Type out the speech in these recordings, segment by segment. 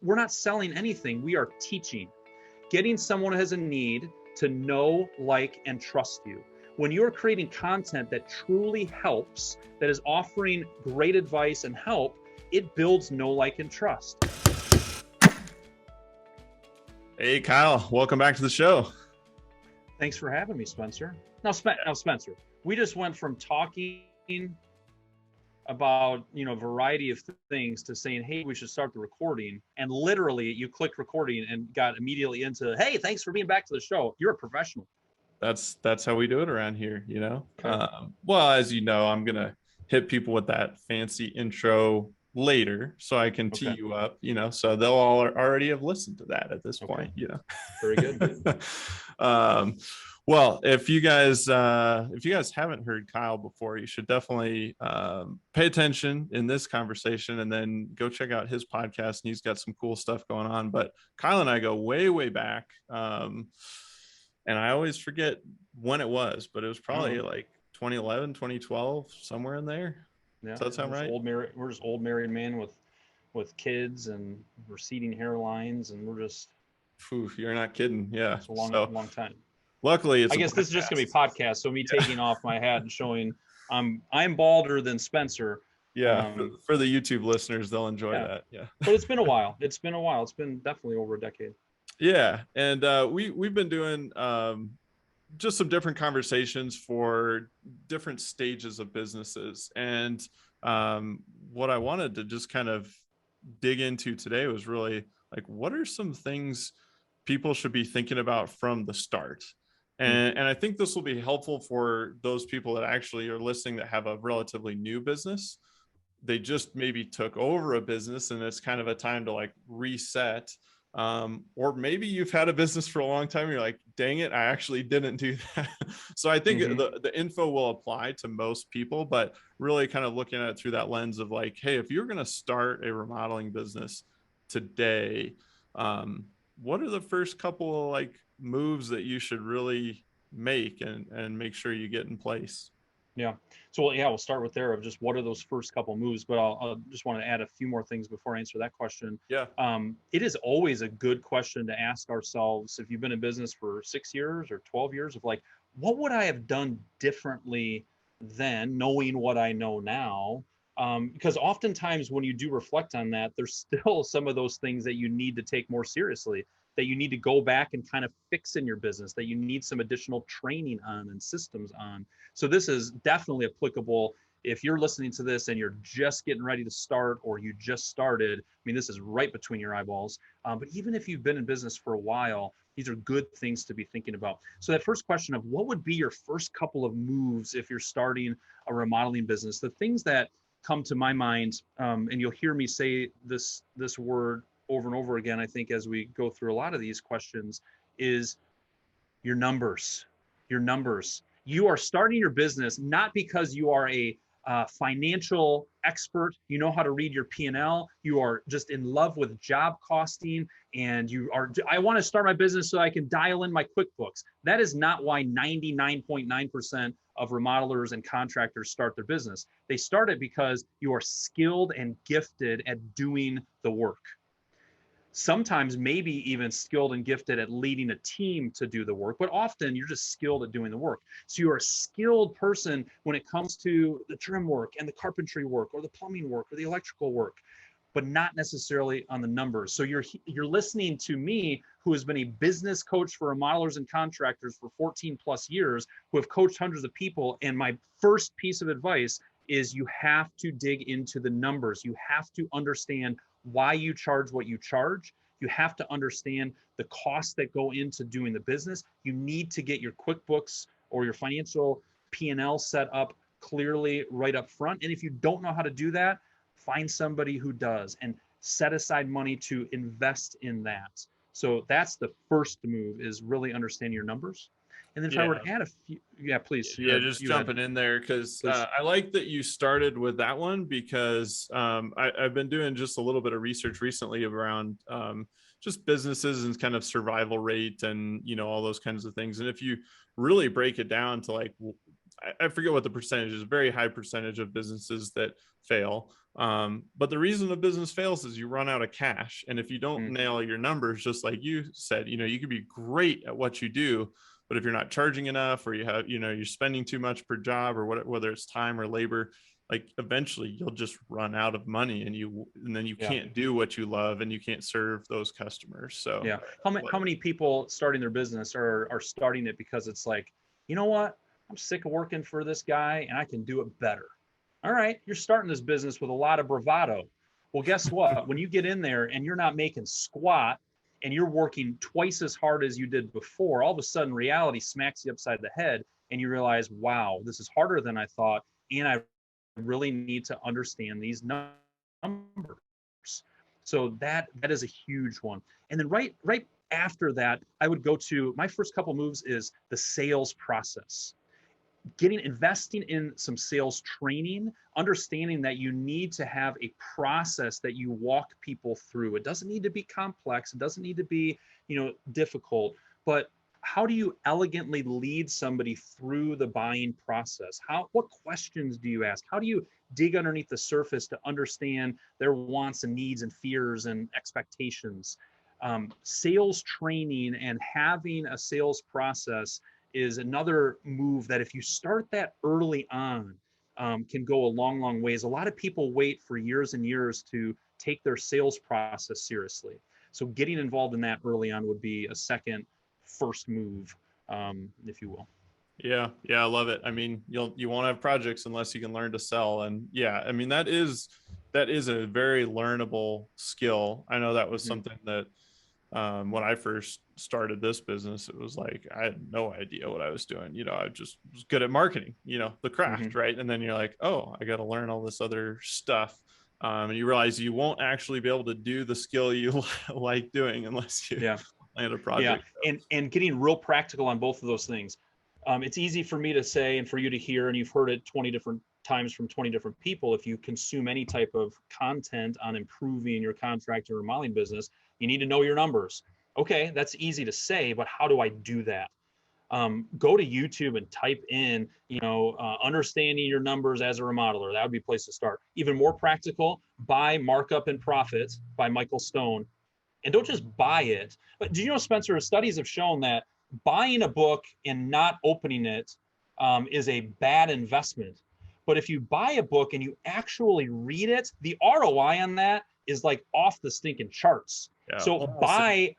we're not selling anything. We are teaching, getting someone who has a need to know, like, and trust you. When you're creating content that truly helps, that is offering great advice and help, it builds know, like, and trust. Hey, Kyle, welcome back to the show. Thanks for having me, Spencer. Now, Spencer, we just went from talking about, a variety of things to saying, hey, we should start the recording. And literally you clicked recording and got immediately into, hey, thanks for being back to the show. You're a professional. That's how we do it around here, Okay. Well, as you know, I'm gonna hit people with that fancy intro later so I can tee you up, so they'll all already have listened to that at this point. Very good. Well, if you guys haven't heard Kyle before, you should definitely pay attention in this conversation and then go check out his podcast, and he's got some cool stuff going on. But Kyle and I go way back, and I always forget when it was, but it was probably like 2011, 2012, somewhere in there. Yeah. Does that sound right? We're just old married men with kids and receding hairlines, and we're just. You're not kidding. Yeah. It's a long time. Luckily, I guess this is just gonna be podcast. So me taking off my hat and showing I'm balder than Spencer. Yeah. For the YouTube listeners, they'll enjoy that. Yeah. But it's been a while. It's been definitely over a decade. Yeah. And we've been doing just some different conversations for different stages of businesses. And what I wanted to just kind of dig into today was really like, what are some things people should be thinking about from the start? And I think this will be helpful for those people that actually are listening that have a relatively new business. They just maybe took over a business and it's kind of a time to like reset. Or maybe you've had a business for a long time and you're like, dang it, I actually didn't do that. So I think the info will apply to most people, but really kind of looking at it through that lens of like, hey, if you're going to start a remodeling business today, what are the first couple of like moves that you should really make and make sure you get in place? Yeah. So we'll start with there of just what are those first couple moves, but I'll just want to add a few more things before I answer that question. Yeah. It is always a good question to ask ourselves, if you've been in business for 6 years or 12 years, of like, what would I have done differently then, knowing what I know now? Because oftentimes when you do reflect on that, there's still some of those things that you need to take more seriously, that you need to go back and kind of fix in your business, that you need some additional training on and systems on. So this is definitely applicable if you're listening to this and you're just getting ready to start, or you just started. I mean, this is right between your eyeballs. But even if you've been in business for a while, these are good things to be thinking about. So that first question of what would be your first couple of moves if you're starting a remodeling business, the things that come to my mind, and you'll hear me say this word over and over again, I think, as we go through a lot of these questions, is your numbers. Your numbers. You are starting your business not because you are a financial expert, you know how to read your P&L, you are just in love with job costing, and I want to start my business so I can dial in my QuickBooks. That is not why 99.9% of remodelers and contractors start their business. They start it because you are skilled and gifted at doing the work. Sometimes maybe even skilled and gifted at leading a team to do the work, but often you're just skilled at doing the work. So you're a skilled person when it comes to the trim work and the carpentry work or the plumbing work or the electrical work, but not necessarily on the numbers. So you're listening to me, who has been a business coach for remodelers and contractors for 14 plus years, who have coached hundreds of people. And my first piece of advice is you have to dig into the numbers. You have to understand why you charge what you charge. You have to understand the costs that go into doing the business. You need to get your QuickBooks or your financial P&L set up clearly right up front. And if you don't know how to do that, find somebody who does and set aside money to invest in that. So that's the first move, is really understand your numbers. And then if I were to add a few, please. Just jumping in there, because I like that you started with that one, because I've been doing just a little bit of research recently around just businesses and kind of survival rate and, all those kinds of things. And if you really break it down to like I forget what the percentage is, a very high percentage of businesses that fail. But the reason a business fails is you run out of cash. And if you don't nail your numbers, just like you said, you could be great at what you do, but if you're not charging enough, or you have, you're spending too much per job, or whether it's time or labor, like eventually you'll just run out of money, and then you can't do what you love, and you can't serve those customers. So yeah, how many people starting their business are starting it because it's like, you know what, I'm sick of working for this guy and I can do it better. All right, you're starting this business with a lot of bravado. Well, guess what? When you get in there and you're not making squat and you're working twice as hard as you did before, all of a sudden reality smacks you upside the head and you realize, wow, this is harder than I thought. And I really need to understand these numbers. So that is a huge one. And then right after that, I would go to my first couple moves is the sales process. Investing in some sales training, understanding that you need to have a process that you walk people through. It doesn't need to be complex. It doesn't need to be, difficult, but how do you elegantly lead somebody through the buying process? What questions do you ask? How do you dig underneath the surface to understand their wants and needs and fears and expectations? Sales training and having a sales process is another move that if you start that early on, can go a long, long ways. A lot of people wait for years and years to take their sales process seriously. So getting involved in that early on would be a first move, if you will. Yeah, I love it. I mean, you won't have projects unless you can learn to sell. And yeah, I mean, that is a very learnable skill. I know that was something that when I first started this business, it was like I had no idea what I was doing. I just was good at marketing, the craft, right? And then you're like, oh, I got to learn all this other stuff. And you realize you won't actually be able to do the skill you like doing unless you land a project. Yeah, and getting real practical on both of those things. It's easy for me to say and for you to hear, and you've heard it 20 different times from 20 different people. If you consume any type of content on improving your contractor or remodeling business, you need to know your numbers. Okay, that's easy to say, but how do I do that? Go to YouTube and type in, understanding your numbers as a remodeler. That would be a place to start. Even more practical, buy Markup and Profit by Michael Stone. And don't just buy it. But do you know, Spencer, studies have shown that buying a book and not opening it is a bad investment. But if you buy a book and you actually read it, the ROI on that is like off the stinking charts. Yeah, so buy,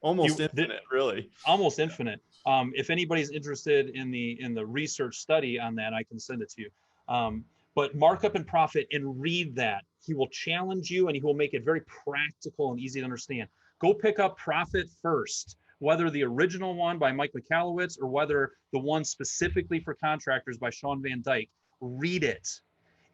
almost infinite, really. Almost infinite. If anybody's interested in the research study on that, I can send it to you. But Markup and Profit and read that. He will challenge you and he will make it very practical and easy to understand. Go pick up Profit first, whether the original one by Mike Michalowicz or whether the one specifically for contractors by Sean Van Dyke. Read it.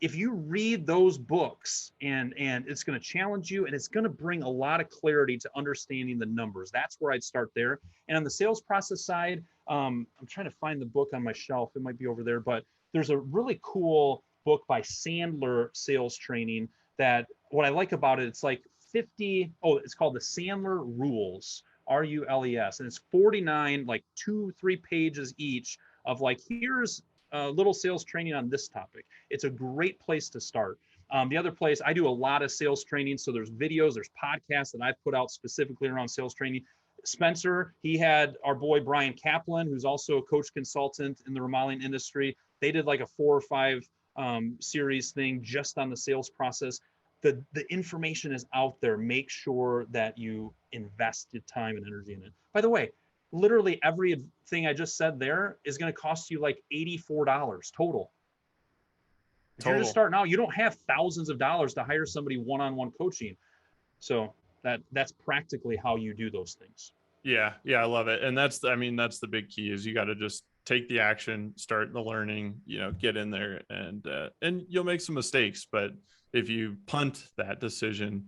If you read those books, and it's going to challenge you and it's going to bring a lot of clarity to understanding the numbers. That's where I'd start there. And on the sales process side, I'm trying to find the book on my shelf. It might be over there, but there's a really cool book by Sandler, Sales Training, that what I like about it, it's like it's called the Sandler Rules, RULES, and it's 49, like 2-3 pages each of like, here's a little sales training on this topic. It's a great place to start. The other place, I do a lot of sales training. So there's videos, there's podcasts that I've put out specifically around sales training. Spencer, he had our boy Brian Kaplan, who's also a coach consultant in the remodeling industry. They did like a 4 or 5 series thing just on the sales process. The information is out there. Make sure that you invest your time and energy in it. By the way, literally everything I just said there is going to cost you like $84 total. If you're just starting out, you don't have thousands of dollars to hire somebody one-on-one coaching. So that's practically how you do those things. Yeah, I love it. And that's the big key is you got to just take the action, start the learning, get in there, and you'll make some mistakes. But if you punt that decision,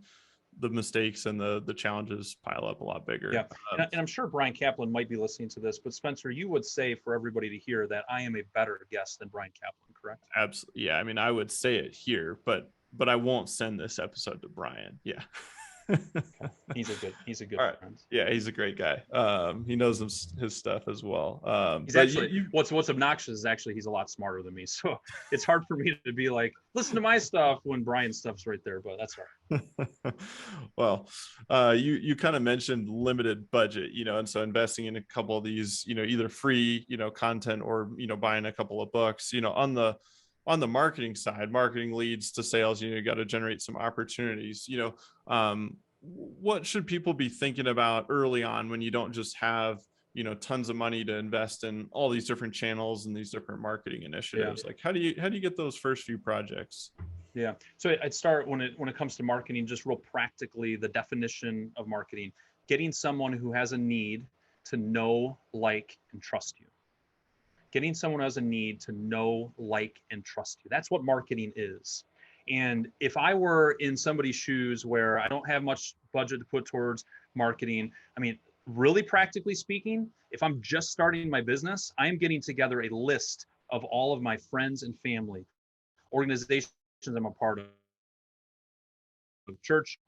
the mistakes and the challenges pile up a lot bigger. Yeah, and I'm sure Brian Kaplan might be listening to this, but Spencer, you would say for everybody to hear that I am a better guest than Brian Kaplan, correct? Absolutely. Yeah, I mean, I would say it here, but I won't send this episode to Brian. Yeah. He's a good All right. friend. Yeah, he's a great guy. He knows his stuff as well. He's But actually what's obnoxious is actually he's a lot smarter than me. So it's hard for me to be like, listen to my stuff when Brian's stuff's right there, but that's all right. Well, you kind of mentioned limited budget, and so investing in a couple of these, either free, content or, buying a couple of books, on the marketing side, marketing leads to sales, you got to generate some opportunities, what should people be thinking about early on when you don't just have, tons of money to invest in all these different channels and these different marketing initiatives? Like, how do you get those first few projects? Yeah. So I'd start when it comes to marketing, just real practically, the definition of marketing, getting someone who has a need to know, like, and trust you. Getting someone who has a need to know, like, and trust you. That's what marketing is. And if I were in somebody's shoes where I don't have much budget to put towards marketing, I mean, really practically speaking, if I'm just starting my business, I am getting together a list of all of my friends and family, organizations I'm a part of, church,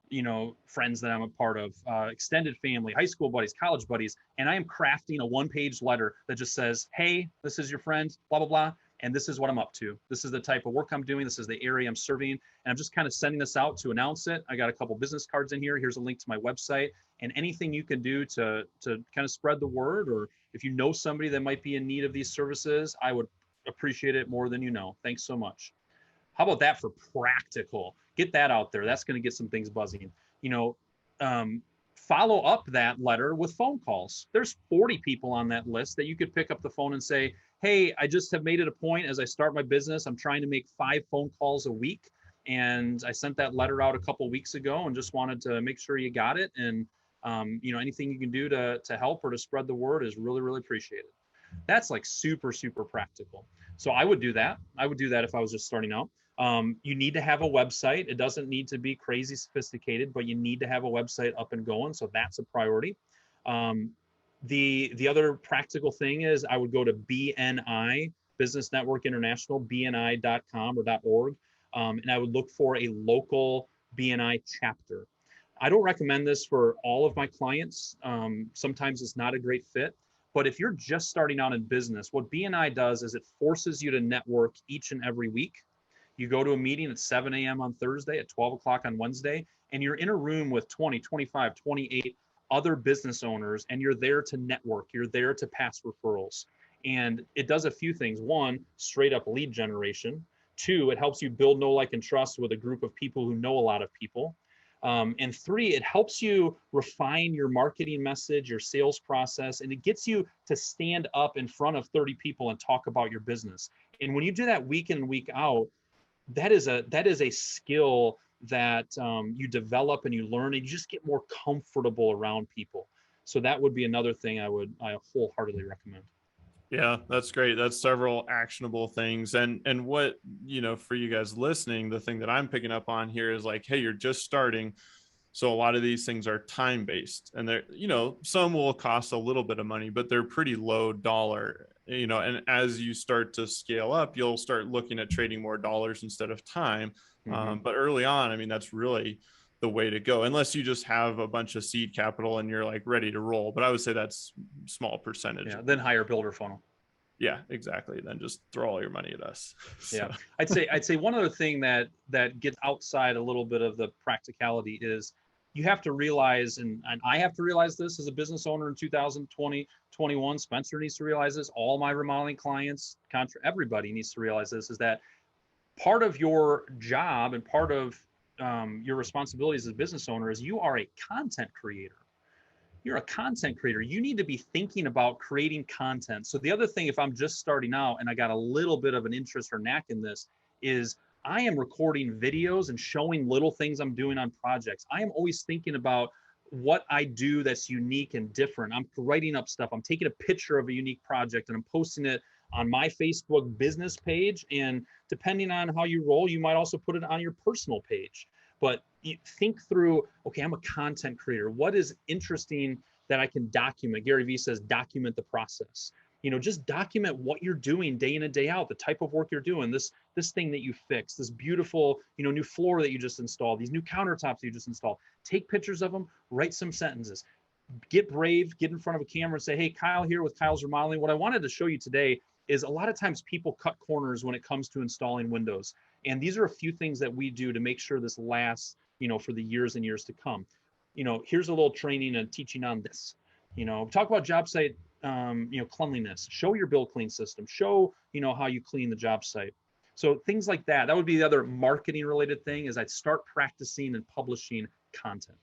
friends that I'm a part of, extended family, high school buddies, college buddies, and I am crafting a one-page letter that just says, hey, this is your friend, blah, blah, blah, and this is what I'm up to. This is the type of work I'm doing. This is the area I'm serving, and I'm just kind of sending this out to announce it. I got a couple business cards in here. Here's a link to my website, and anything you can do to kind of spread the word, or if you know somebody that might be in need of these services, I would appreciate it more than you know. Thanks so much. How about that for practical? Get that out there. That's going to get some things buzzing. You know, follow up that letter with phone calls. There's 40 people on that list that you could pick up the phone and say, hey, I just have made it a point as I start my business. I'm trying to make 5 phone calls a week. And I sent that letter out a couple weeks ago and just wanted to make sure you got it. And, anything you can do to help or to spread the word is really, really appreciated. That's like super, super practical. So I would do that. I would do that if I was just starting out. You need to have a website. It doesn't need to be crazy sophisticated, but you need to have a website up and going. So that's a priority. The other practical thing is I would go to BNI, Business Network International, bni.com or .org, and I would look for a local BNI chapter. I don't recommend this for all of my clients. Sometimes it's not a great fit. But if you're just starting out in business, what BNI does is it forces you to network each and every week. You go to a meeting at 7 a.m. on Thursday, at 12 o'clock on Wednesday, and you're in a room with 20, 25, 28 other business owners, and you're there to network. You're there to pass referrals. And it does a few things. One, straight up lead generation. 2, it helps you build know, like, and trust with a group of people who know a lot of people. And 3, it helps you refine your marketing message, your sales process, and it gets you to stand up in front of 30 people and talk about your business. And when you do that week in and week out, that is a skill that you develop and you learn, and you just get more comfortable around people. So that would be another thing I wholeheartedly recommend. Yeah, that's great. That's several actionable things. And what, for you guys listening, the thing that I'm picking up on here is like, hey, you're just starting. So a lot of these things are time-based, and they're, some will cost a little bit of money, but they're pretty low dollar, and as you start to scale up, you'll start looking at trading more dollars instead of time. But early on, I mean, that's really the way to go, unless you just have a bunch of seed capital and you're like ready to roll. But I would say that's small percentage. Yeah, then hire builder funnel. Yeah, exactly. Then just throw all your money at us. So. Yeah, I'd say one other thing that gets outside a little bit of the practicality is you have to realize, and I have to realize this as a business owner in 2020, 21. Spencer needs to realize this. All my remodeling clients, everybody needs to realize this, is that part of your job and part of your responsibilities as a business owner is you are a content creator. You're a content creator. You need to be thinking about creating content. So the other thing, if I'm just starting out and I got a little bit of an interest or knack in this, is I am recording videos and showing little things I'm doing on projects. I am always thinking about what I do that's unique and different. I'm writing up stuff. I'm taking a picture of a unique project and I'm posting it on my Facebook business page. And depending on how you roll, you might also put it on your personal page. But you think through, okay, I'm a content creator. What is interesting that I can document? Gary Vee says, document the process. just document what you're doing day in and day out, the type of work you're doing, this thing that you fixed, this beautiful, new floor that you just installed, these new countertops that you just installed. Take pictures of them, write some sentences. Get brave, get in front of a camera and say, hey, Kyle here with Kyle's Remodeling. What I wanted to show you today is a lot of times people cut corners when it comes to installing windows. And these are a few things that we do to make sure this lasts, for the years and years to come. Here's a little training and teaching on this. Talk about job site, cleanliness. Show your build clean system. Show, how you clean the job site. So things like that. That would be the other marketing related thing, is I'd start practicing and publishing content.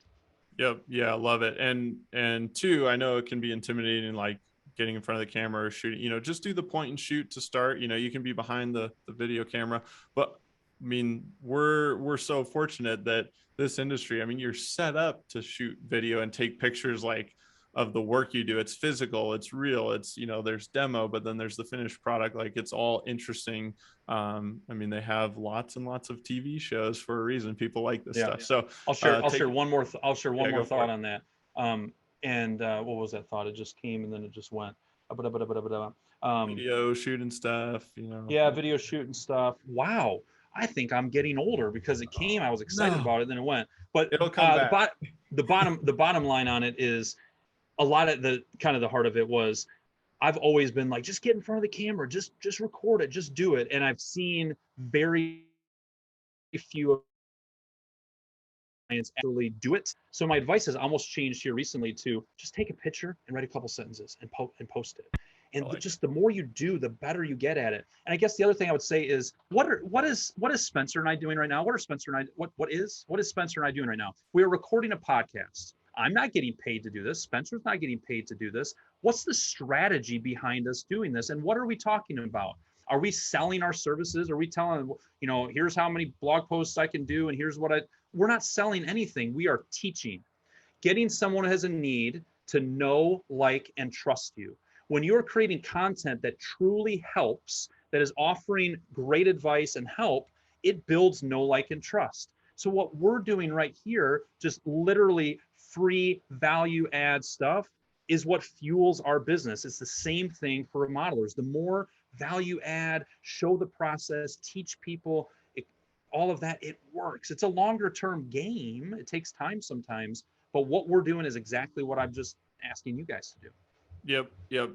Yep. Yeah, I love it. And two, I know it can be intimidating, like getting in front of the camera or shooting, just do the point and shoot to start. You can be behind the video camera, but I mean, we're so fortunate that this industry, I mean, you're set up to shoot video and take pictures like of the work you do. It's physical, it's real, it's, there's demo, but then there's the finished product. Like, it's all interesting. I mean, they have lots and lots of TV shows for a reason. People like this stuff. So I'll share one more thought on that. What was that thought? It just came and then it just went. Video shooting stuff, Yeah, video shooting stuff. Wow. I think I'm getting older because it came, I was excited about it, then it went. But it'll come back. The bottom line on it is, a lot of the kind of the heart of it was, I've always been like, just get in front of the camera, just record it, just do it. And I've seen very few clients actually do it. So my advice has almost changed here recently to just take a picture and write a couple sentences and post it. And just the more you do, the better you get at it. And I guess the other thing I would say is, what is Spencer and I doing right now? What is Spencer and I doing right now? We are recording a podcast. I'm not getting paid to do this. Spencer's not getting paid to do this. What's the strategy behind us doing this? And what are we talking about? Are we selling our services? Are we telling, here's how many blog posts I can do, and here's we're not selling anything. We are teaching, getting someone who has a need to know, like, and trust you. When you're creating content that truly helps, that is offering great advice and help, it builds know, like, and trust. So what we're doing right here, just literally free value add stuff, is what fuels our business. It's the same thing for remodelers. The more value add, show the process, teach people, all of that, it works. It's a longer term game. It takes time sometimes, but what we're doing is exactly what I'm just asking you guys to do. Yep.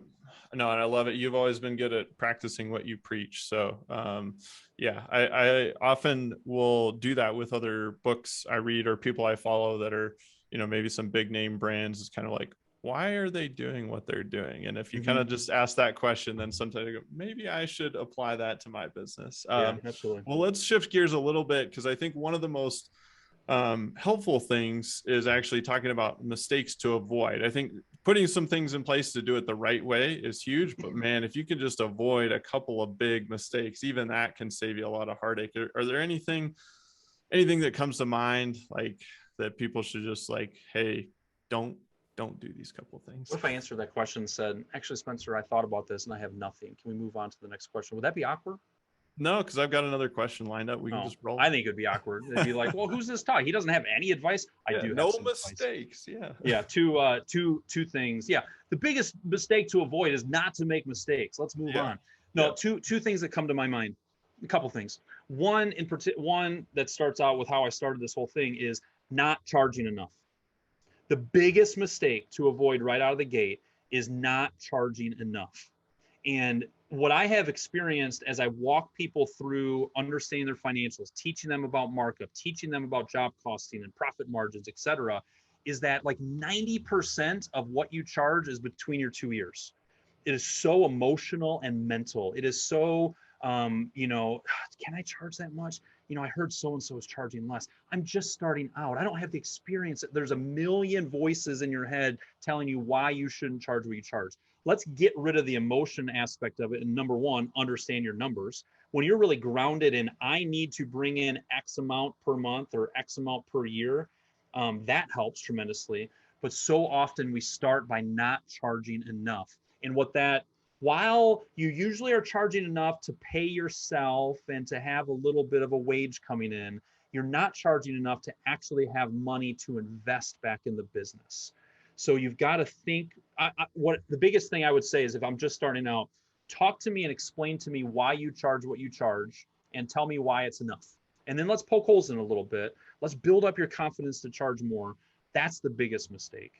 No, and I love it. You've always been good at practicing what you preach. So I often will do that with other books I read or people I follow that are, maybe some big name brands. It's kind of like, why are they doing what they're doing? And if you kind of just ask that question, then sometimes I go, maybe I should apply that to my business. Yeah, absolutely. Well, let's shift gears a little bit, because I think one of the most helpful things is actually talking about mistakes to avoid. I think putting some things in place to do it the right way is huge, but man, if you can just avoid a couple of big mistakes, even that can save you a lot of heartache. Are there anything that comes to mind, like, that people should just like, hey, don't do these couple of things? What if I answered that question and said, actually, Spencer, I thought about this and I have nothing. Can we move on to the next question? Would that be awkward? No, because I've got another question lined up. We can just roll. I think it'd be awkward. It'd be like, well, who's this talk? He doesn't have any advice. I do have no some mistakes. Advice. Yeah. Two things. Yeah. The biggest mistake to avoid is not to make mistakes. Let's move on. No, two things that come to my mind. A couple things. One that starts out with how I started this whole thing is not charging enough. The biggest mistake to avoid right out of the gate is not charging enough. And what I have experienced as I walk people through understanding their financials, teaching them about markup, teaching them about job costing and profit margins, et cetera, is that like 90% of what you charge is between your two ears. It is so emotional and mental. It is so, can I charge that much? I heard so-and-so is charging less. I'm just starting out. I don't have the experience. There's a million voices in your head telling you why you shouldn't charge what you charge. Let's get rid of the emotion aspect of it. And number one, understand your numbers. When you're really grounded in, I need to bring in X amount per month or X amount per year, that helps tremendously. But so often we start by not charging enough. And while you usually are charging enough to pay yourself and to have a little bit of a wage coming in, you're not charging enough to actually have money to invest back in the business. So you've got to think. What the biggest thing I would say is, if I'm just starting out, talk to me and explain to me why you charge what you charge, and tell me why it's enough. And then let's poke holes in a little bit. Let's build up your confidence to charge more. That's the biggest mistake.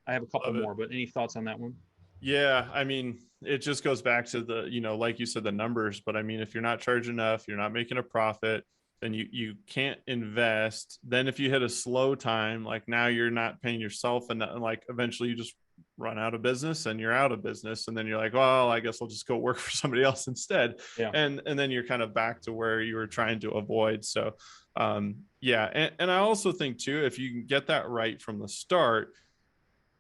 I have a couple Love it. more, but any thoughts on that one? Yeah, I mean, it just goes back to the, like you said, the numbers. But I mean, if you're not charging enough, you're not making a profit, then you can't invest. Then if you hit a slow time, like now you're not paying yourself, and like eventually you just run out of business and you're out of business. And then you're like, well, I guess I'll just go work for somebody else instead. Yeah. And then you're kind of back to where you were trying to avoid. So yeah. And I also think too, if you can get that right from the start,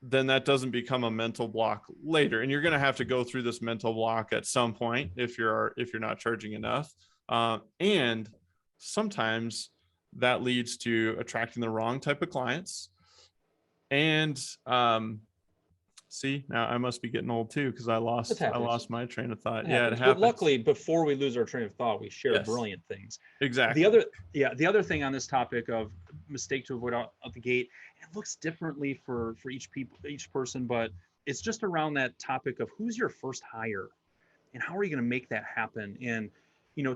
then that doesn't become a mental block later. And you're going to have to go through this mental block at some point if you're not charging enough. And sometimes that leads to attracting the wrong type of clients. And see, now I must be getting old too, because I lost my train of thought. Yeah, it happens. But luckily, before we lose our train of thought, we share Yes. brilliant things. Exactly. The other thing on this topic of mistake to avoid out the gate, it looks differently for each person, but it's just around that topic of who's your first hire and how are you going to make that happen. And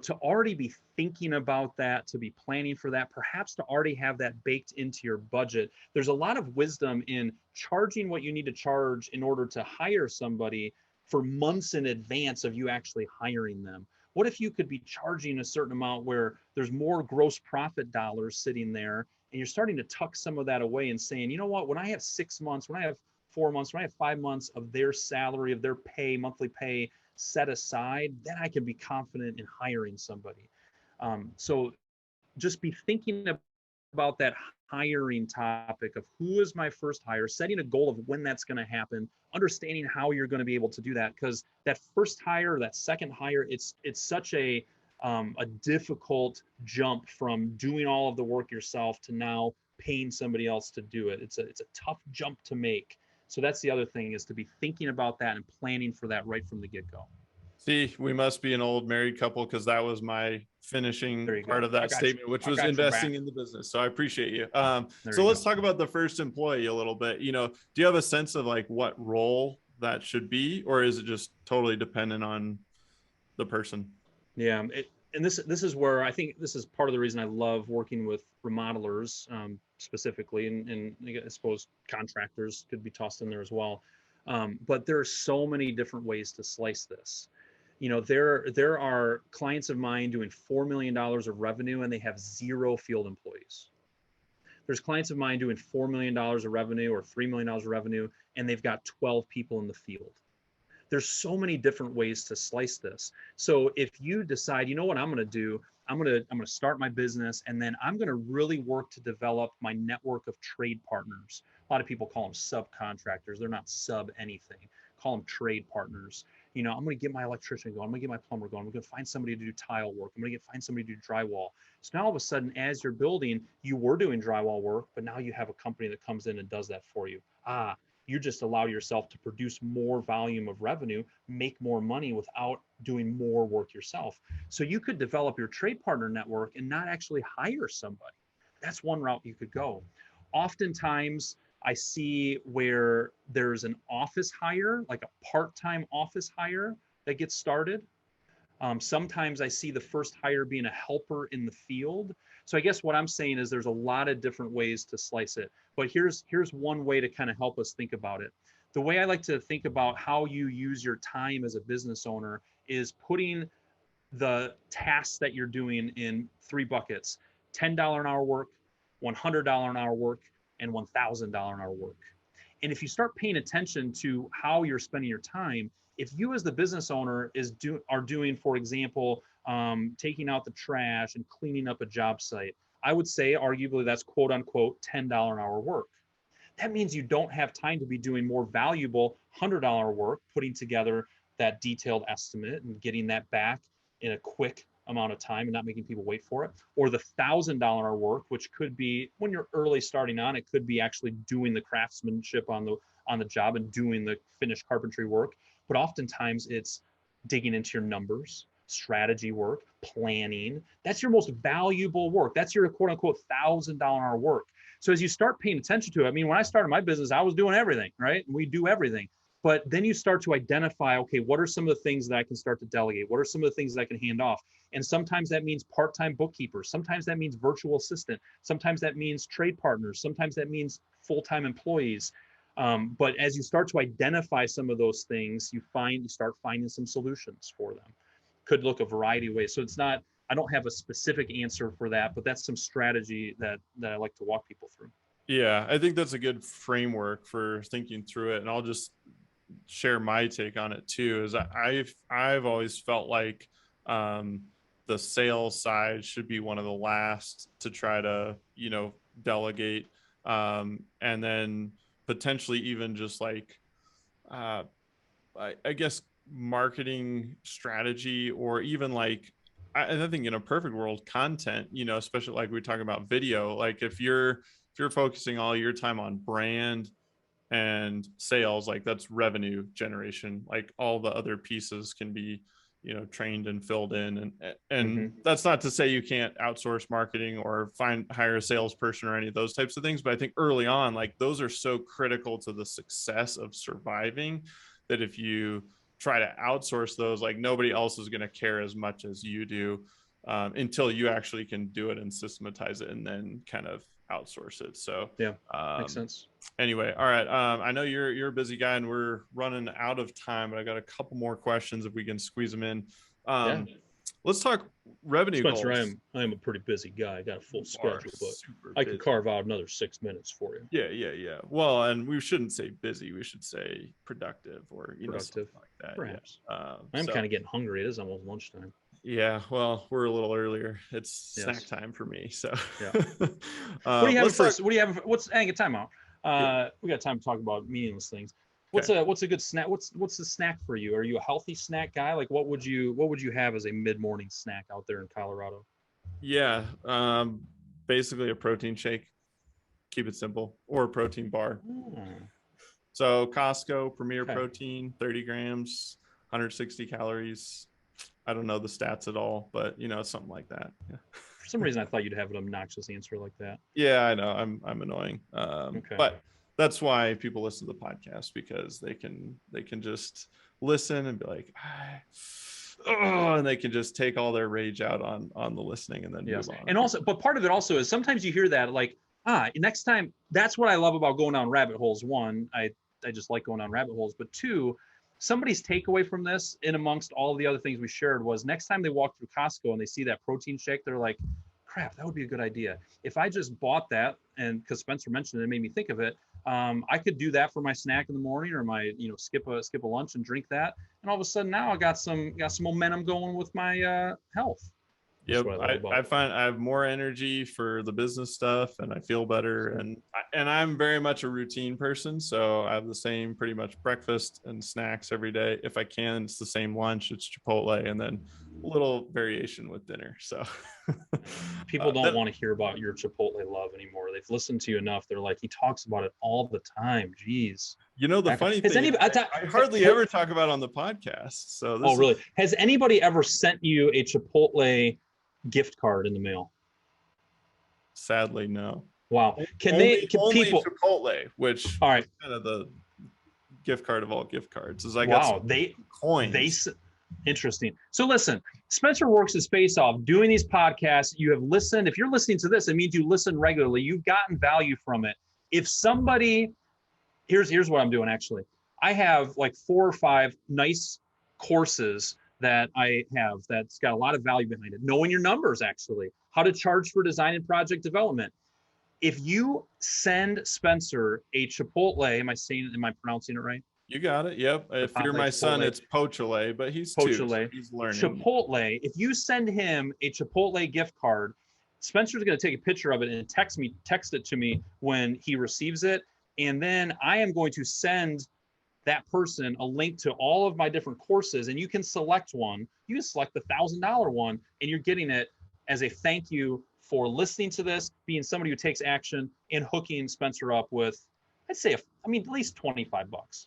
to already be thinking about that, to be planning for that, perhaps to already have that baked into your budget. There's a lot of wisdom in charging what you need to charge in order to hire somebody for months in advance of you actually hiring them. What if you could be charging a certain amount where there's more gross profit dollars sitting there, and you're starting to tuck some of that away and saying, you know what, when I have 6 months, when I have 4 months, when I have 5 months of their salary, of their pay, monthly pay set aside, then I can be confident in hiring somebody. So just be thinking about that hiring topic of who is my first hire, setting a goal of when that's going to happen, understanding how you're going to be able to do that, because that first hire, that second hire, it's such a difficult jump from doing all of the work yourself to now paying somebody else to do it. It's a tough jump to make. So that's the other thing, is to be thinking about that and planning for that right from the get-go. See, we must be an old married couple, because that was my finishing part of that statement, which was investing in the business. So I appreciate you. So let's talk about the first employee a little bit. Do you have a sense of like what role that should be, or is it just totally dependent on the person? Yeah, and this is where I think this is part of the reason I love working with remodelers specifically, and I suppose contractors could be tossed in there as well. But there are so many different ways to slice this. There are clients of mine doing $4 million of revenue and they have 0 field employees. There's clients of mine doing $4 million of revenue or $3 million of revenue, and they've got 12 people in the field. There's so many different ways to slice this. So if you decide, you know what I'm going to do, I'm going to start my business, and then I'm going to really work to develop my network of trade partners. A lot of people call them subcontractors. They're not sub anything. Call them trade partners. I'm going to get my electrician going. I'm going to get my plumber going. I'm going to find somebody to do tile work. I'm going to find somebody to do drywall. So now all of a sudden, as you're building, you were doing drywall work, but now you have a company that comes in and does that for you. You just allow yourself to produce more volume of revenue, make more money without doing more work yourself. So you could develop your trade partner network and not actually hire somebody. That's one route you could go. Oftentimes, I see where there's an office hire, like a part-time office hire that gets started. Sometimes I see the first hire being a helper in the field. So I guess what I'm saying is there's a lot of different ways to slice it. But here's one way to kind of help us think about it. The way I like to think about how you use your time as a business owner is putting the tasks that you're doing in 3 buckets: $10 an hour work, $100 an hour work, and $1,000 an hour work. And if you start paying attention to how you're spending your time, if you as the business owner are doing, for example, taking out the trash and cleaning up a job site, I would say arguably that's quote unquote $10 an hour work. That means you don't have time to be doing more valuable $100 work, putting together that detailed estimate and getting that back in a quick amount of time and not making people wait for it, or the $1,000 work, which could be, when you're early starting on, it could be actually doing the craftsmanship on the job and doing the finished carpentry work. But oftentimes it's digging into your numbers, strategy work, planning. That's your most valuable work. That's your quote unquote $1,000 work. So as you start paying attention to it, I mean, when I started my business, I was doing everything, right? We do everything. But then you start to identify, okay, what are some of the things that I can start to delegate? What are some of the things that I can hand off? And sometimes that means part-time bookkeepers. Sometimes that means virtual assistant. Sometimes that means trade partners. Sometimes that means full-time employees. But as you start to identify some of those things, you start finding some solutions for them. Could look a variety of ways. So it's not, I don't have a specific answer for that, but that's some strategy that I like to walk people through. Yeah, I think that's a good framework for thinking through it. And I'll just share my take on it too. Is I've always felt like the sales side should be one of the last to try to delegate, and then potentially even just like I guess marketing strategy, or even like I think in a perfect world, content, especially like we talk about video, like if you're focusing all your time on brand and sales, like that's revenue generation, like all the other pieces can be trained and filled in, and that's not to say you can't outsource marketing or hire a salesperson or any of those types of things, but I think early on, like those are so critical to the success of surviving, that if you try to outsource those, like nobody else is going to care as much as you do, until you actually can do it and systematize it and then kind of outsource it. So yeah, makes sense. Anyway, all right. I know you're a busy guy and we're running out of time, but I got a couple more questions if we can squeeze them in. Yeah. Let's talk revenue Spencer, goals. I am a pretty busy guy. I got a full schedule, but I can carve out another 6 minutes for you. Yeah. Well, and we shouldn't say busy. We should say productive, or something like that. Perhaps. Yeah. I'm kind of getting hungry. It is almost lunchtime. Yeah, well, we're a little earlier. It's snack time for me. So yeah. What do you have first? What do you have? What's hang time out? We got time to talk about meaningless things. What's a good snack? What's the snack for you? Are you a healthy snack guy? Like what would you have as a mid-morning snack out there in Colorado? Yeah, basically a protein shake. Keep it simple, or a protein bar. So Costco Premier Protein, 30 grams, 160 calories. I don't know the stats at all, but something like that. Yeah. For some reason, I thought you'd have an obnoxious answer like that. Yeah, I know. I'm annoying. But that's why people listen to the podcast, because they can just listen and be like, and they can just take all their rage out on the listening and then move on. And also, but part of it also is sometimes you hear that like, next time. That's what I love about going down rabbit holes. One, I just like going down rabbit holes, but two, somebody's takeaway from this, in amongst all the other things we shared, was next time they walk through Costco and they see that protein shake, they're like, crap, that would be a good idea. If I just bought that, and because Spencer mentioned it, it made me think of it, I could do that for my snack in the morning, or my, skip a lunch and drink that. And all of a sudden now I got some momentum going with my health. Yep, I find I have more energy for the business stuff, and I feel better. And I'm very much a routine person, so I have the same pretty much breakfast and snacks every day. If I can, it's the same lunch. It's Chipotle, and then a little variation with dinner. So people don't want to hear about your Chipotle love anymore. They've listened to you enough. They're like, he talks about it all the time. Jeez. The funny thing, I hardly ever talk about it on the podcast. So really? Has anybody ever sent you a Chipotle gift card in the mail? Sadly, no. Wow. Can people Chipotle, which all right, kind of the gift card of all gift cards, is coins. Interesting. So listen, Spencer works his face off doing these podcasts. You have listened. If you're listening to this, it means you listen regularly. You've gotten value from it. If somebody, here's what I'm doing actually. I have like 4 or 5 nice courses that I have that's got a lot of value behind it. Knowing your numbers, actually, how to charge for design and project development. If you send Spencer a Chipotle, am I pronouncing it right? You got it. Yep. If you're my son, it's Pochole, but he's Pochole. 2, so he's learning. Chipotle. If you send him a Chipotle gift card, Spencer's going to take a picture of it and text it to me when he receives it, and then I am going to send that person a link to all of my different courses, and you can select one. You can select the $1,000 one, and you're getting it as a thank you for listening to this, being somebody who takes action, and hooking Spencer up with, I'd say, at least $25.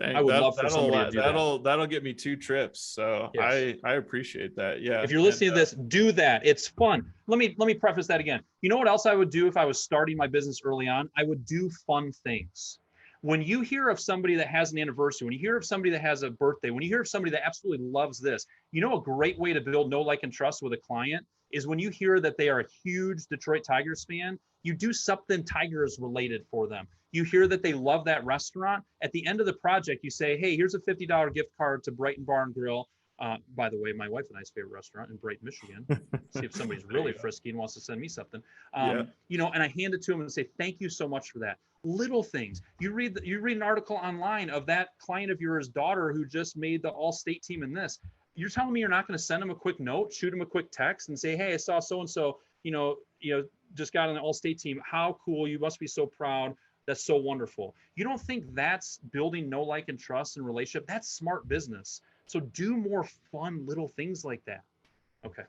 I Dang, would love for somebody to do that. that'll get me 2 trips. So Yes. I appreciate that. Yeah. If you're And listening to this, do that. It's fun. Let me preface that again. You know what else I would do if I was starting my business early on? I would do fun things. When you hear of somebody that has an anniversary, when you hear of somebody that has a birthday, when you hear of somebody that absolutely loves this, you know a great way to build know, like, and trust with a client is when you hear that they are a huge Detroit Tigers fan, you do something Tigers related for them. You hear that they love that restaurant. At the end of the project, you say, hey, here's a $50 gift card to Brighton Bar and Grill. By the way, my wife and I's favorite restaurant in Brighton, Michigan. See if somebody's really frisky and wants to send me something. yeah. You know, and I hand it to them and say, thank you so much for that. Little things. You read an article online of that client of yours' daughter who just made the all-state team in this. You're telling me you're not going to send them a quick note, shoot them a quick text, and say, hey, I saw so and so, just got on the all-state team. How cool! You must be so proud. That's so wonderful. You don't think that's building know, like, and trust and relationship? That's smart business. So do more fun little things like that. Okay.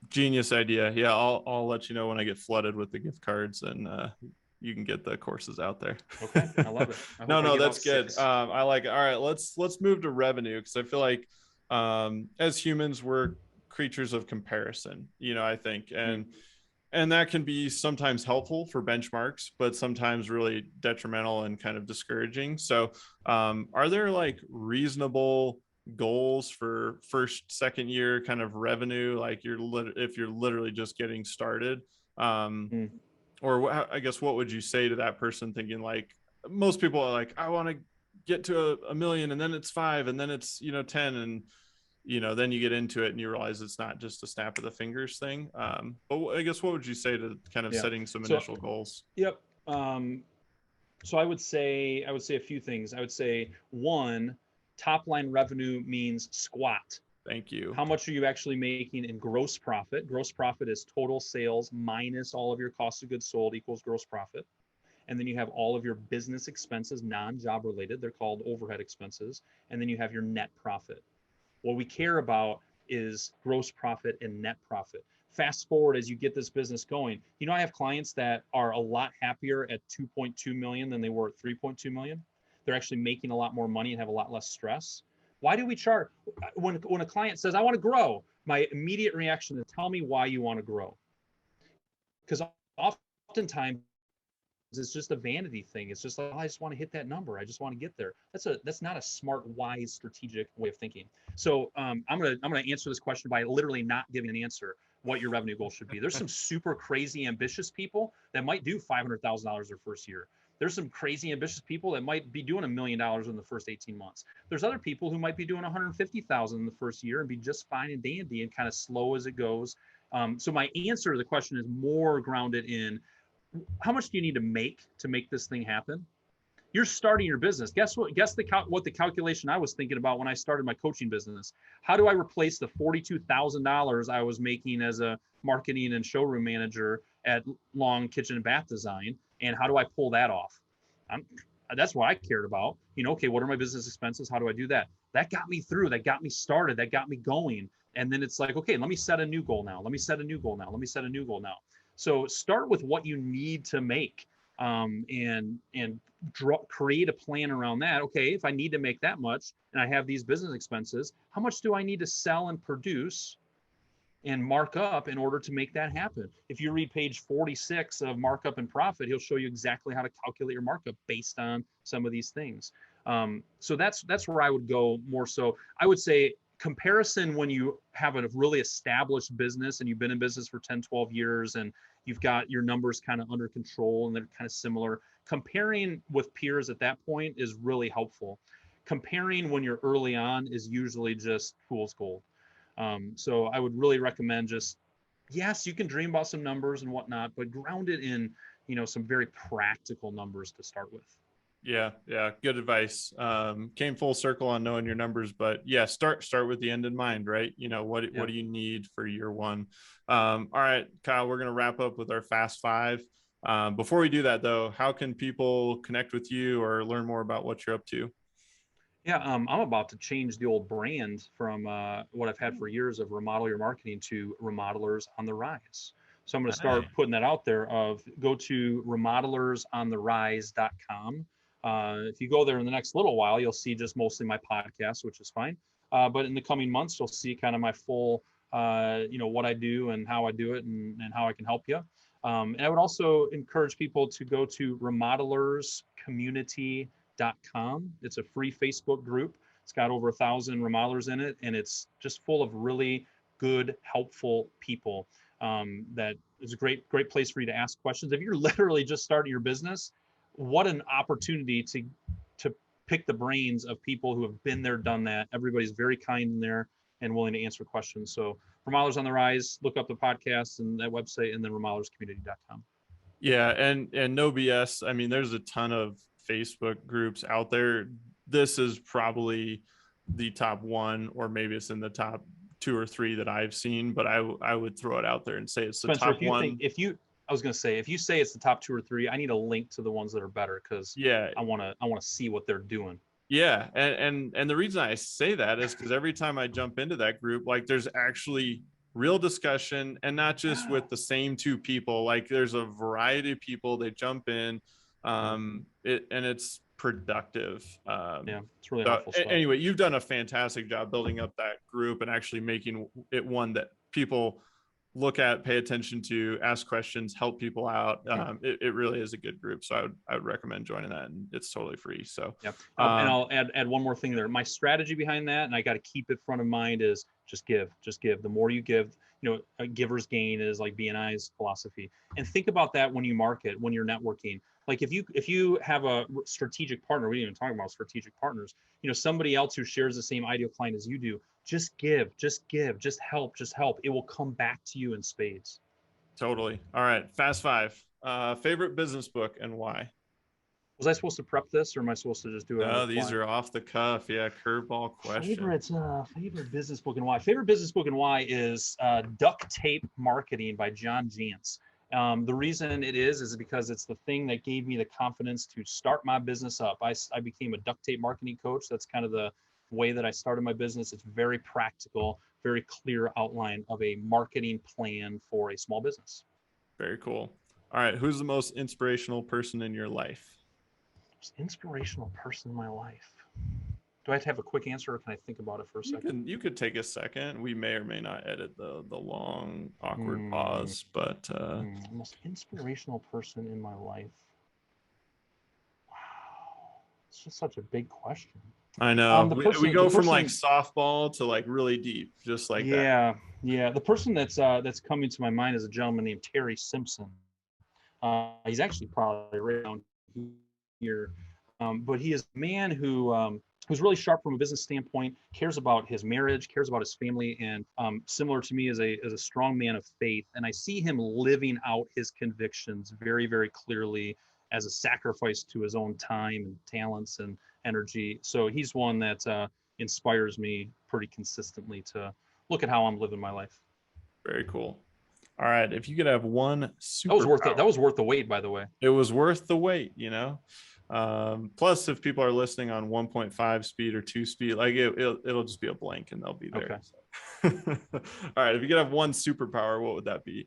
Genius idea. Yeah, I'll let you know when I get flooded with the gift cards, and you can get the courses out there. Okay, I love it. No, that's good. I like it. All right, let's move to revenue, because I feel like as humans we're creatures of comparison. I think, and that can be sometimes helpful for benchmarks, but sometimes really detrimental and kind of discouraging. So, are there like reasonable goals for first, second year kind of revenue, like if you're literally just getting started, or I guess what would you say to that person thinking, like, most people are like, I want to get to a million, and then it's 5, and then it's 10, and then you get into it and you realize it's not just a snap of the fingers thing. But I guess what would you say to kind of setting some initial goals? Yep. So I would say a few things. I would say, one, top line revenue means squat. Thank you. How much are you actually making in gross profit? Gross profit is total sales minus all of your cost of goods sold equals gross profit. And then you have all of your business expenses, non-job related. They're called overhead expenses. And then you have your net profit. What we care about is gross profit and net profit. Fast forward as you get this business going. I have clients that are a lot happier at 2.2 million than they were at 3.2 million. They're actually making a lot more money and have a lot less stress. Why do we charge? When a client says, I want to grow, my immediate reaction is, tell me why you want to grow. Because oftentimes it's just a vanity thing. It's just like, oh, I just want to hit that number. I just want to get there. That's not a smart, wise, strategic way of thinking. So I'm gonna answer this question by literally not giving an answer what your revenue goal should be. There's some super crazy ambitious people that might do $500,000 their first year. There's some crazy ambitious people that might be doing $1 million in the first 18 months. There's other people who might be doing 150,000 in the first year and be just fine and dandy and kind of slow as it goes. So my answer to the question is more grounded in, how much do you need to make this thing happen? You're starting your business. Guess what? Guess what the calculation I was thinking about when I started my coaching business. How do I replace the $42,000 I was making as a marketing and showroom manager at Long Kitchen and Bath Design? And how do I pull that off? That's what I cared about. Okay, what are my business expenses? How do I do that? That got me through. That got me started. That got me going. And then it's like, okay, let me set a new goal now. Let me set a new goal now. Let me set a new goal now. So start with what you need to make, and create a plan around that. Okay, if I need to make that much and I have these business expenses, how much do I need to sell and produce and mark up in order to make that happen? If you read page 46 of Markup and Profit, he'll show you exactly how to calculate your markup based on some of these things. So that's where I would go more. So I would say comparison, when you have a really established business and you've been in business for 10, 12 years and you've got your numbers kind of under control and they're kind of similar, comparing with peers at that point is really helpful. Comparing when you're early on is usually just fool's gold. So I would really recommend yes, you can dream about some numbers and whatnot, but ground it in, some very practical numbers to start with. Yeah. Good advice. Came full circle on knowing your numbers, but yeah, start with the end in mind, right? What do you need for year one? All right, Kyle, we're going to wrap up with our Fast Five. Before we do that though, how can people connect with you or learn more about what you're up to? Yeah, I'm about to change the old brand from what I've had for years of Remodel Your Marketing to Remodelers on the Rise. So I'm going to start putting that out there. Go to remodellersontherise.com. If you go there in the next little while, you'll see just mostly my podcast, which is fine. But in the coming months, you'll see kind of my full, what I do and how I do it and how I can help you. And I would also encourage people to go to remodelerscommunity.com. It's a free Facebook group. It's got over 1,000 remodelers in it, and it's just full of really good, helpful people. That is a great place for you to ask questions. If you're literally just starting your business, what an opportunity to pick the brains of people who have been there, done that. Everybody's very kind in there and willing to answer questions. So Remodelers on the Rise, look up the podcast and that website, and then remodelerscommunity.com. Yeah. And no BS. I mean, there's a ton of Facebook groups out there. This is probably the top one, or maybe it's in the top 2 or 3 that I've seen, but I would throw it out there and say it's the Spencer, top one. I was going to say, if you say it's the top 2 or 3, I need a link to the ones that are better, because I want to see what they're doing. Yeah. And the reason I say that is because every time I jump into that group, like, there's actually real discussion, and not just with the same 2 people. Like, there's a variety of people, they jump in, and it's productive. It's really helpful stuff. Anyway, you've done a fantastic job building up that group and actually making it one that people look at, pay attention to, ask questions, help people out. It really is a good group. So I would recommend joining that, and it's totally free. So and I'll add one more thing there. My strategy behind that, and I got to keep it front of mind, is just give. The more you give, a giver's gain is like BNI's philosophy. And think about that when you market, when you're networking. Like, if you have a strategic partner, we didn't even talk about strategic partners, somebody else who shares the same ideal client as you do, just give, just help. It will come back to you in spades. Totally. All right. Fast 5. Favorite business book and why? Was I supposed to prep this, or am I supposed to just do it? No, these are off the cuff. Yeah. Curveball question. Favorite business book and why? Favorite business book and why is Duct Tape Marketing by John Jantz. The reason it is because it's the thing that gave me the confidence to start my business up. I became a duct tape marketing coach. That's kind of the way that I started my business. It's very practical, very clear outline of a marketing plan for a small business. Very cool. All right. Who's the most inspirational person in your life? Most inspirational person in my life. Do I have to have a quick answer, or can I think about it for a second? You could take a second. We may or may not edit the long, awkward pause, but most inspirational person in my life. Wow, it's just such a big question. I know. We go from like softball to like really deep, just like that. Yeah. The person that's coming to my mind is a gentleman named Terry Simpson. He's actually probably around here, but he is a man who's really sharp from a business standpoint, cares about his marriage, cares about his family, and similar to me, is a strong man of faith. And I see him living out his convictions very, very clearly as a sacrifice to his own time and talents and energy. So he's one that inspires me pretty consistently to look at how I'm living my life. Very cool. All right. If you could have one superpower. That was worth the wait, by the way. It was worth the wait, Plus, if people are listening on 1.5 speed or 2 speed, like it'll just be a blank and they'll be there. Okay. So. All right. If you could have one superpower, what would that be?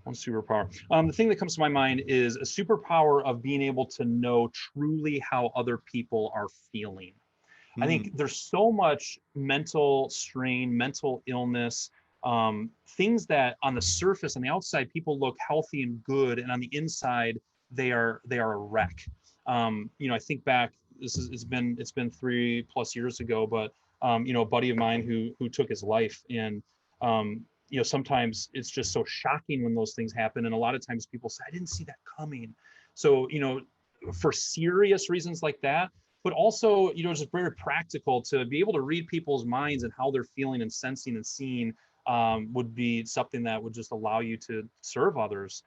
One superpower. The thing that comes to my mind is a superpower of being able to know truly how other people are feeling. I think there's so much mental strain, mental illness, things that on the surface, on the outside, people look healthy and good, and on the inside, they are a wreck. I think back, it's been 3+ years ago, but a buddy of mine who took his life, and sometimes it's just so shocking when those things happen, and a lot of times people say, I didn't see that coming. So for serious reasons like that, but also just very practical, to be able to read people's minds and how they're feeling and sensing and seeing would be something that would just allow you to serve others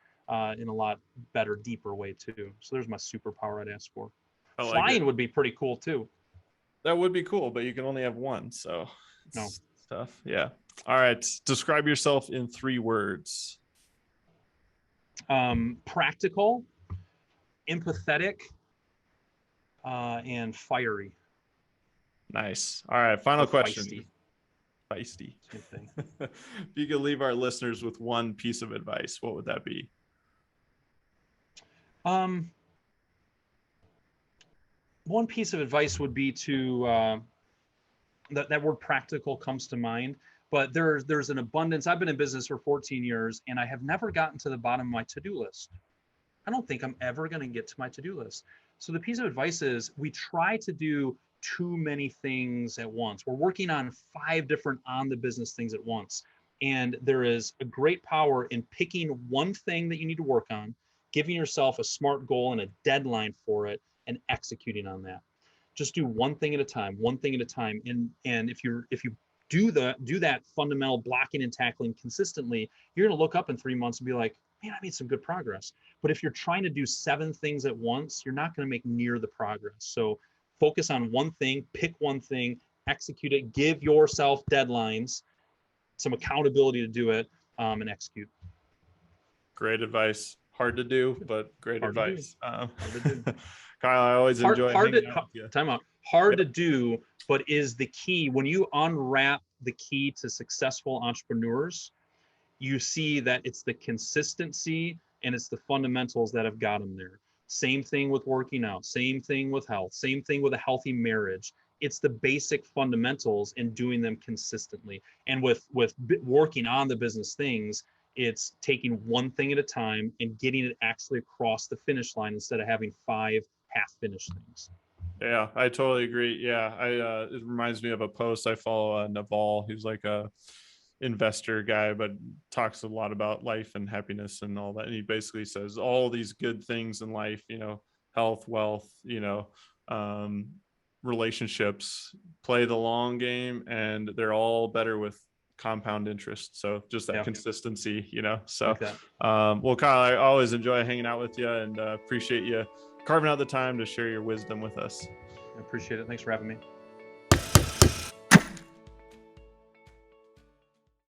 in a lot better, deeper way too. So there's my superpower I'd ask for. Flying would be pretty cool too. That would be cool, but you can only have one, so it's tough. Yeah. All right. Describe yourself in 3 words. Practical, empathetic, and fiery. Nice. All right. Final question. Feisty. Same thing. If you could leave our listeners with one piece of advice, what would that be? one piece of advice would be to that word practical comes to mind, but there's an abundance. I've been in business for 14 years and I have never gotten to the bottom of my to-do list. I don't think I'm ever going to get to my to-do list. So the piece of advice is we try to do too many things at once. We're working on 5 different on the business things at once. And there is a great power in picking one thing that you need to work on, giving yourself a SMART goal and a deadline for it, and executing on that. Just do one thing at a time, one thing at a time. And if you do that fundamental blocking and tackling consistently, you're going to look up in 3 months and be like, man, I made some good progress. But if you're trying to do 7 things at once, you're not going to make near the progress. So focus on one thing, pick one thing, execute it, give yourself deadlines, some accountability to do it, and execute. Great advice. Hard to do, but great Hard advice. Hard to do. Kyle, I always enjoy hanging out with you. Time out. Hard to do, but is the key. When you unwrap the key to successful entrepreneurs, you see that it's the consistency and it's the fundamentals that have got them there. Same thing with working out, same thing with health, same thing with a healthy marriage. It's the basic fundamentals and doing them consistently. And with working on the business things, it's taking one thing at a time and getting it actually across the finish line instead of having 5 half-finished things. Yeah, I totally agree. Yeah, it reminds me of a post I follow, Naval. He's like a investor guy, but talks a lot about life and happiness and all that. And he basically says all these good things in life, health, wealth, relationships, play the long game, and they're all better with compound interest. So just that consistency, so like well, Kyle, I always enjoy hanging out with you, and appreciate you carving out the time to share your wisdom with us. I appreciate it. Thanks for having me.